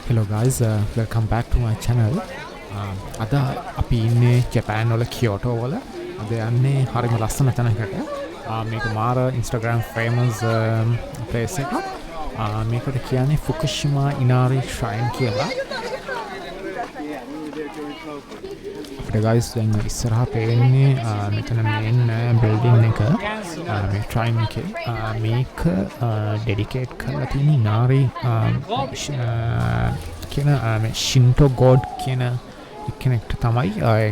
Hello guys, welcome back to my channel. අද අපි ඉන්නේ ජපාන් වල කියෝටෝ වල. අද යන්නේ හරිම ලස්සන තැනකට. මේක මාර Instagram famous place එකක්. මේකට කියන්නේ ෆුකුෂිමා ඉනාරි shrine කියලා. අපිට guys දැන් ඉස්සරහා පේන්නේ මෙතන main building එක. මේ shrine එකේ මේක dedicate කරලා තියෙන ඉනාරි කියන මේ Shinto god කියන කෙනෙක්ට තමයි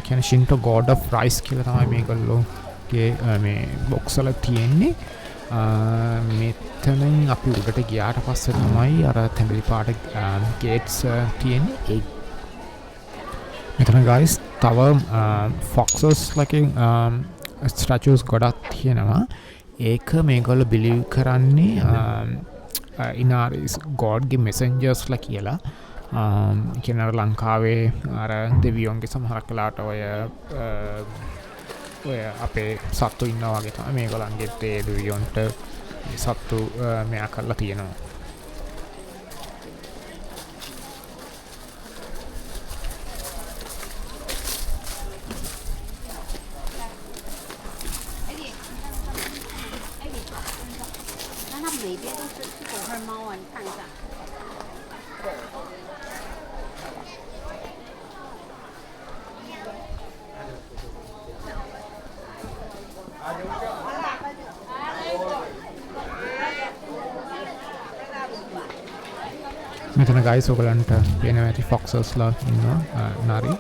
කියන Shinto god of rice කියලා තමයි මේගොල්ලෝගේ මේ box වල තියෙන්නේ. මෙතනින් අපි උඩට ගියාට පස්සේ තමයි අර තැඹිලි පාට gates තියෙන්නේ. මෙතන guys තව foxes like statues ගොඩක් තියෙනවා. ඒක මේගොල්ලෝ believe කරන්නේ Inaris god ගේ messengers ලා කියලා. කියන ලංකාවේ අර දෙවියන්ගේ සමහර කලාට ඔය අපේ සත්තු ඉන්නවා වගේ තමයි මේගොල්ලන්ගේ ඒ දෙවියන්ට සත්තු මෙයා කරලා තියෙනවා. මෙතන guys ඔයගලන්ට පේනවා ඇති foxes ලා ඉන්නවා නාරි.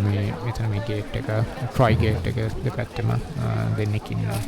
මේ මෙතන මේ gate එක try gate එක දෙපැත්තෙම දෙන්නෙක් ඉන්නවා.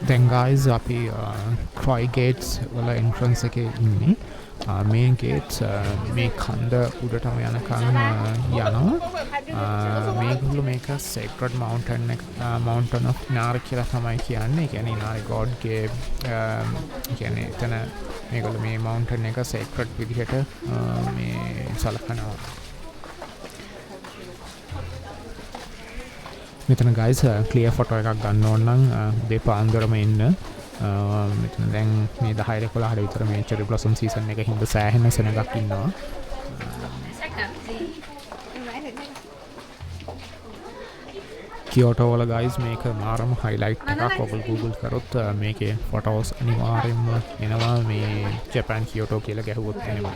දැන් guys අපි Troy gates වල entrance එකේ ඉන්නේ. මේ gates මේ කන්ද උඩටම යනකම් යනවා. මේගොල්ලෝ මේක sacred mountain එක mountain of Inari කියලා තමයි කියන්නේ. ඒ කියන්නේ Inari god ගේ කියන්නේ එතන මේගොල්ලෝ මේ mountain එක sacred විදිහට මේ සලකනවා. මෙතන guys clear photo එකක් ගන්න ඕන නම් දෙපාන්දරම එන්න. මෙතන දැන් මේ 10 11 විතර මේ cherry blossom season එක හින්දා සෑහෙන සෙනඟක් ඉන්නවා. කියෝටෝ වල guys මේක මාරම highlight එකක්. ඔයගොල්ලෝ Google කරොත් මේකේ photos අනිවාර්යෙන්ම එනවා. මේ Japan Kyoto කියලා ගැහුවොත් එනවා.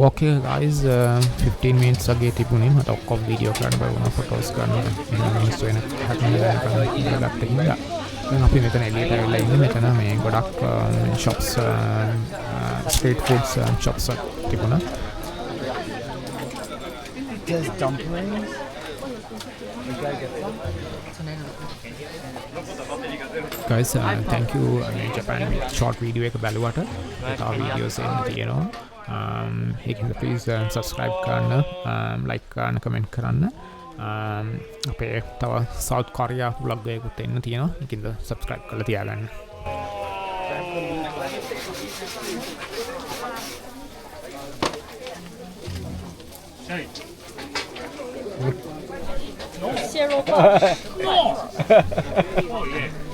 Okay guys 15 minutes අගේ තිබුණේ මට ඔක්කොම වීඩියෝ කරන්න බෑ වුණා ෆොටෝස් ගන්න මිනිස්සු වෙන හදන්න හින්දා දැන් අපි මෙතන එළියට ඇවිල්ලා ඉන්නේ. මෙතන මේ ගොඩක් shops street foods shops තිබුණා. There's dumplings. You gotta get some. Guys thank you Japan short video එක බලුවට. තව videos එන්න තියෙනවා. ඒකෙන්ද please subscribe කරන්න, like කරන්න, comment කරන්න. අපේ තව South Korea vlog එකකුත් එන්න තියෙනවා. ඒකෙන්ද subscribe කරලා තියාගන්න. Zero bucks. Oh yeah.